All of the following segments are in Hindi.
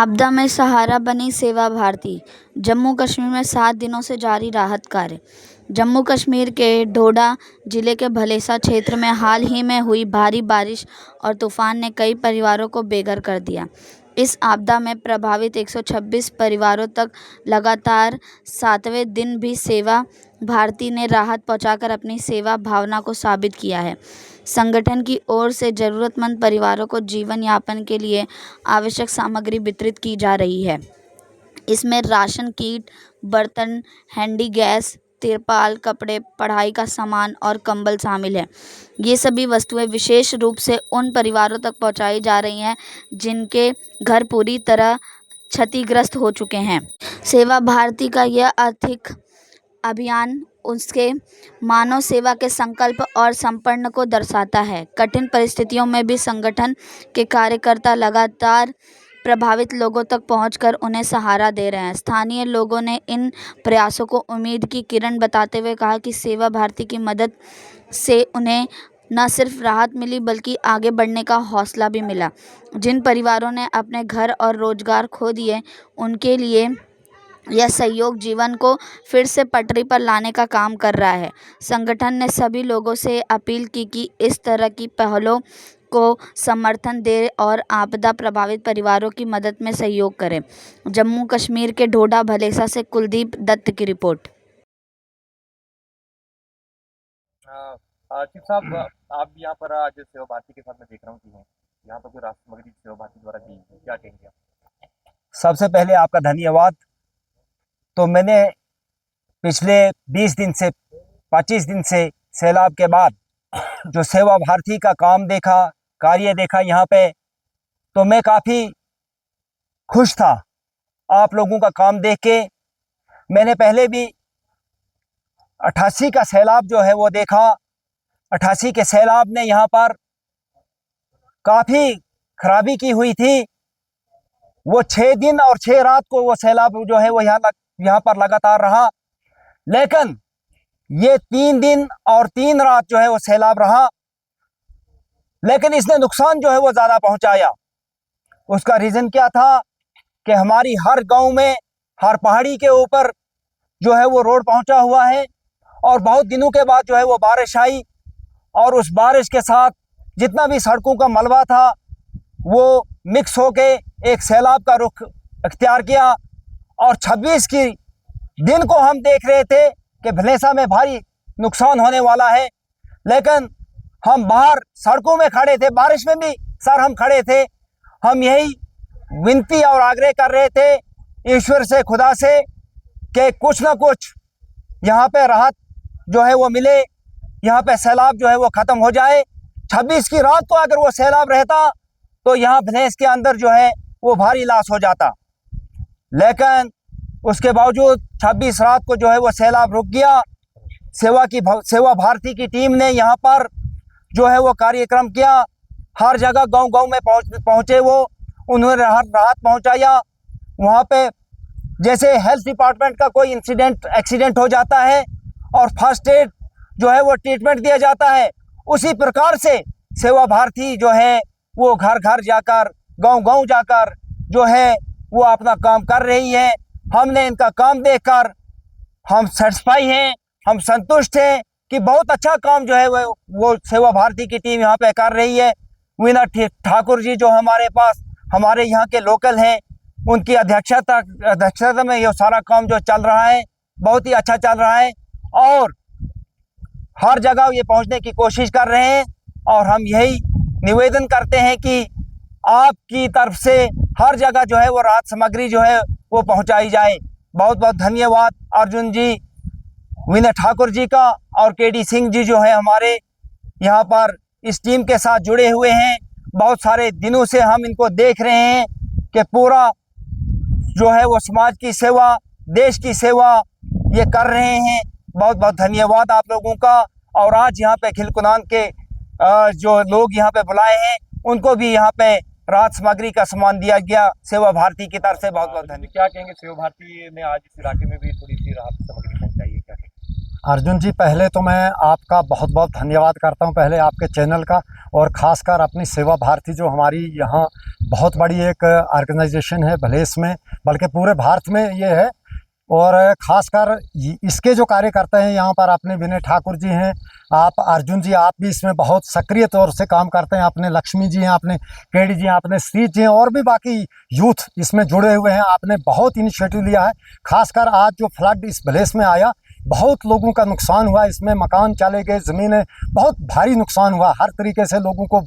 आपदा में सहारा बनी सेवा भारती। जम्मू कश्मीर में 7 दिनों से जारी राहत कार्य। जम्मू कश्मीर के डोडा जिले के भलेसा क्षेत्र में हाल ही में हुई भारी बारिश और तूफान ने कई परिवारों को बेघर कर दिया। इस आपदा में प्रभावित 126 परिवारों तक लगातार 7वें दिन भी सेवा भारती ने राहत पहुंचाकर अपनी सेवा भावना को साबित किया है। संगठन की ओर से ज़रूरतमंद परिवारों को जीवन यापन के लिए आवश्यक सामग्री वितरित की जा रही है। इसमें राशन किट, बर्तन, हैंडी गैस, तिरपाल, कपड़े, पढ़ाई का सामान और कंबल शामिल है। ये सभी वस्तुएं विशेष रूप से उन परिवारों तक पहुंचाई जा रही हैं जिनके घर पूरी तरह क्षतिग्रस्त हो चुके हैं। सेवा भारती का यह आर्थिक अभियान उसके मानव सेवा के संकल्प और समर्पण को दर्शाता है। कठिन परिस्थितियों में भी संगठन के कार्यकर्ता लगातार प्रभावित लोगों तक पहुंचकर उन्हें सहारा दे रहे हैं। स्थानीय लोगों ने इन प्रयासों को उम्मीद की किरण बताते हुए कहा कि सेवा भारती की मदद से उन्हें न सिर्फ राहत मिली बल्कि आगे बढ़ने का हौसला भी मिला। जिन परिवारों ने अपने घर और रोजगार खो दिए, उनके लिए यह सहयोग जीवन को फिर से पटरी पर लाने का काम कर रहा है। संगठन ने सभी लोगों से अपील की कि इस तरह की पहलों को समर्थन दें और आपदा प्रभावित परिवारों की मदद में सहयोग करें। जम्मू कश्मीर के डोडा भलेसा से कुलदीप दत्त की रिपोर्ट। चिप साहब, आप यहाँ पर आज सेवा भारती के साथ में देख रहा हूँ कि हैं यहाँ पर जो राष्ट्र सामग्री सेवा भारती द्वारा दी है, क्या कहेंगे आप? सबसे पहले आपका धन्यवाद। तो मैंने पिछले 20 दिन से 25 दिन से सैलाब के बाद जो सेवा भारती का काम देखा, कार्य देखा यहाँ पे, तो मैं काफ़ी खुश था आप लोगों का काम देख के। मैंने पहले भी 88 का सैलाब जो है वो देखा। 88 के सैलाब ने यहाँ पर काफ़ी खराबी की हुई थी। वो 6 दिन और 6 रात को वो सैलाब जो है वो यहाँ पर लगातार रहा, लेकिन ये 3 दिन और 3 रात जो है वो सैलाब रहा, लेकिन इसने नुकसान जो है वो ज़्यादा पहुंचाया। उसका रीज़न क्या था कि हमारी हर गांव में, हर पहाड़ी के ऊपर जो है वो रोड पहुंचा हुआ है, और बहुत दिनों के बाद जो है वो बारिश आई, और उस बारिश के साथ जितना भी सड़कों का मलबा था वो मिक्स होके एक सैलाब का रुख अख्तियार किया। और 26 की दिन को हम देख रहे थे कि भलेसा में भारी नुकसान होने वाला है, लेकिन हम बाहर सड़कों में खड़े थे, बारिश में भी सर हम खड़े थे। हम यही विनती और आग्रह कर रहे थे ईश्वर से, खुदा से, कि कुछ ना कुछ यहाँ पे राहत जो है वो मिले, यहाँ पे सैलाब जो है वो ख़त्म हो जाए। 26 की रात को अगर वो सैलाब रहता तो यहाँ भलेस के अंदर जो है वो भारी लॉस हो जाता, लेकिन उसके बावजूद 26 रात को जो है वो सैलाब रुक गया। सेवा भारती की टीम ने यहाँ पर जो है वो कार्यक्रम किया, हर जगह गांव-गांव में पहुँचे वो, उन्होंने राहत पहुँचाया। वहाँ पे जैसे हेल्थ डिपार्टमेंट का कोई एक्सीडेंट हो जाता है और फर्स्ट एड जो है वो ट्रीटमेंट दिया जाता है, उसी प्रकार से सेवा भारती जो है वो घर घर जाकर, गांव-गांव जाकर जो है वो अपना काम कर रही है। हमने इनका काम देखकर हम सेटिस्फाई हैं, हम संतुष्ट हैं कि बहुत अच्छा काम जो है वो सेवा भारती की टीम यहाँ पे कर रही है। वीना ठाकुर जी जो हमारे पास, हमारे यहाँ के लोकल हैं, उनकी अध्यक्षता में ये सारा काम जो चल रहा है बहुत ही अच्छा चल रहा है, और हर जगह ये पहुँचने की कोशिश कर रहे हैं। और हम यही निवेदन करते हैं कि आपकी तरफ से हर जगह जो है वो राहत सामग्री जो है वो पहुंचाई जाए। बहुत बहुत धन्यवाद अर्जुन जी, विनय ठाकुर जी का, और केडी सिंह जी जो है हमारे यहाँ पर इस टीम के साथ जुड़े हुए हैं। बहुत सारे दिनों से हम इनको देख रहे हैं कि पूरा जो है वो समाज की सेवा, देश की सेवा ये कर रहे हैं। बहुत बहुत धन्यवाद आप लोगों का। और आज यहाँ पे खिलकुनान के जो लोग यहाँ पे बुलाए हैं, उनको भी यहाँ पे राहत सामग्री का सामान दिया गया सेवा भारती की तरफ से। बहुत बहुत धन्यवाद। क्या कहेंगे, सेवा भारती ने आज इस इलाके में भी थोड़ी सी राहत सामग्री पहुंचाई है, क्या कहेंगे? अर्जुन जी, पहले तो मैं आपका बहुत बहुत धन्यवाद करता हूं, पहले आपके चैनल का, और ख़ासकर अपनी सेवा भारती जो हमारी यहाँ बहुत बड़ी एक ऑर्गेनाइजेशन है भलेस में, बल्कि पूरे भारत में ये है। और ख़ासकर इसके जो कार्यकर्ता हैं यहाँ पर अपने विनय ठाकुर जी हैं, आप अर्जुन जी, आप भी इसमें बहुत सक्रिय तौर से काम करते हैं, अपने लक्ष्मी जी हैं, अपने केडी जी हैं, अपने श्री जी हैं, और भी बाकी यूथ इसमें जुड़े हुए हैं। आपने बहुत इनिशिएटिव लिया है। ख़ासकर आज जो फ्लड इस भलेस में आया, बहुत लोगों का नुकसान हुआ, इसमें मकान चले गए, ज़मीनें, बहुत भारी नुकसान हुआ। हर तरीके से लोगों को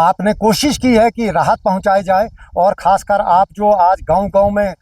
आपने कोशिश की है कि राहत पहुँचाई जाए। और ख़ासकर आप जो आज गाँव-गाँव में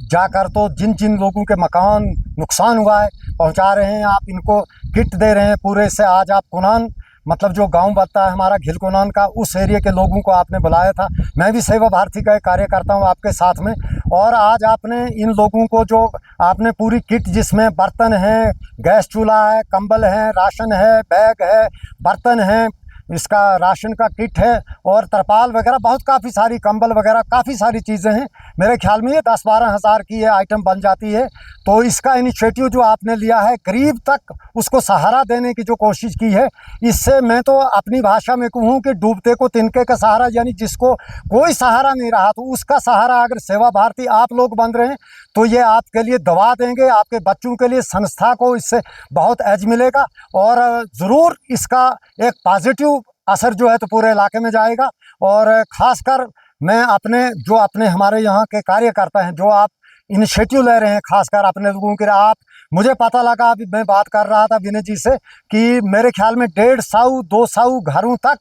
जाकर तो जिन जिन लोगों के मकान नुकसान हुआ है पहुंचा रहे हैं, आप इनको किट दे रहे हैं पूरे से। आज आप कुनान, मतलब जो गांव बनता है हमारा घिल कुनान का, उस एरिया के लोगों को आपने बुलाया था। मैं भी सेवा भारती का एक कार्यकर्ता हूं आपके साथ में। और आज आपने इन लोगों को जो आपने पूरी किट, जिसमें बर्तन हैं, गैस चूल्हा है, कंबल है, राशन है, बैग है, बर्तन हैं, इसका राशन का किट है, और तरपाल वगैरह, बहुत काफ़ी सारी कंबल वगैरह, काफ़ी सारी चीज़ें हैं। मेरे ख्याल में ये 10-12 हज़ार की ये आइटम बन जाती है। तो इसका इनिशिएटिव जो आपने लिया है, गरीब तक उसको सहारा देने की जो कोशिश की है, इससे मैं तो अपनी भाषा में कहूँ कि डूबते को तिनके का सहारा, यानी जिसको कोई सहारा नहीं रहा, तो उसका सहारा अगर सेवा भारती आप लोग बन रहे हैं, तो ये आपके लिए दवा देंगे, आपके बच्चों के लिए, संस्था को इससे बहुत एज मिलेगा। और ज़रूर इसका एक पॉजिटिव असर जो है तो पूरे इलाके में जाएगा। और ख़ासकर मैं अपने हमारे यहाँ के कार्यकर्ता हैं, जो आप इनिशिएटिव ले रहे हैं, खासकर अपने लोगों के, आप, मुझे पता लगा, अभी मैं बात कर रहा था विनय जी से, कि मेरे ख्याल में 150-200 घरों तक,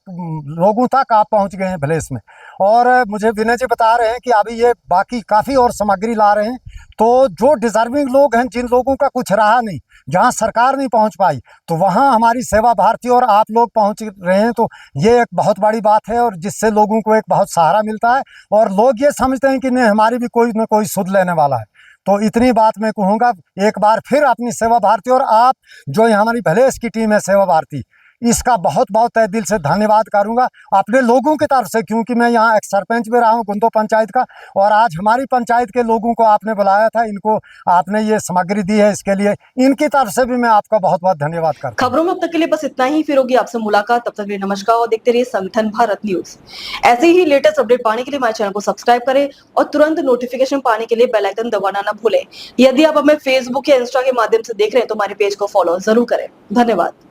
लोगों तक आप पहुंच गए हैं भलेस में। और मुझे विनय जी बता रहे हैं कि अभी ये बाकी काफ़ी और सामग्री ला रहे हैं। तो जो डिज़र्विंग लोग हैं, जिन लोगों का कुछ रहा नहीं, जहां सरकार नहीं पहुंच पाई, तो वहां हमारी सेवा भारती और आप लोग पहुंच रहे हैं। तो ये एक बहुत बड़ी बात है, और जिससे लोगों को एक बहुत सहारा मिलता है, और लोग ये समझते हैं कि नहीं, हमारी भी कोई ना कोई सुध लेने वाला है। तो इतनी बात मैं कहूँगा। एक बार फिर अपनी सेवा भारती और आप जो हमारी भलेस की टीम है सेवा भारती, इसका बहुत बहुत तहे दिल से धन्यवाद करूंगा अपने लोगों की तरफ से, क्योंकि मैं यहाँ एक सरपंच भी रहा हूँ गुंदो पंचायत का, और आज हमारी पंचायत के लोगों को आपने बुलाया था, इनको आपने ये सामग्री दी है, इसके लिए इनकी तरफ से भी मैं आपका बहुत बहुत धन्यवाद करता हूं। खबरों में अब तक के लिए बस इतना ही, फिर होगी आपसे मुलाकात। तब तक के लिए नमस्कार और देखते रहिए संगठन भारत न्यूज। ऐसे ही लेटेस्ट अपडेट पाने के लिए हमारे चैनल को सब्सक्राइब करें और तुरंत नोटिफिकेशन पाने के लिए बेल आइकन दबाना ना भूलें। यदि आप हमें फेसबुक या इंस्टा के माध्यम से देख रहे हैं तो हमारे पेज को फॉलो जरूर करें। धन्यवाद।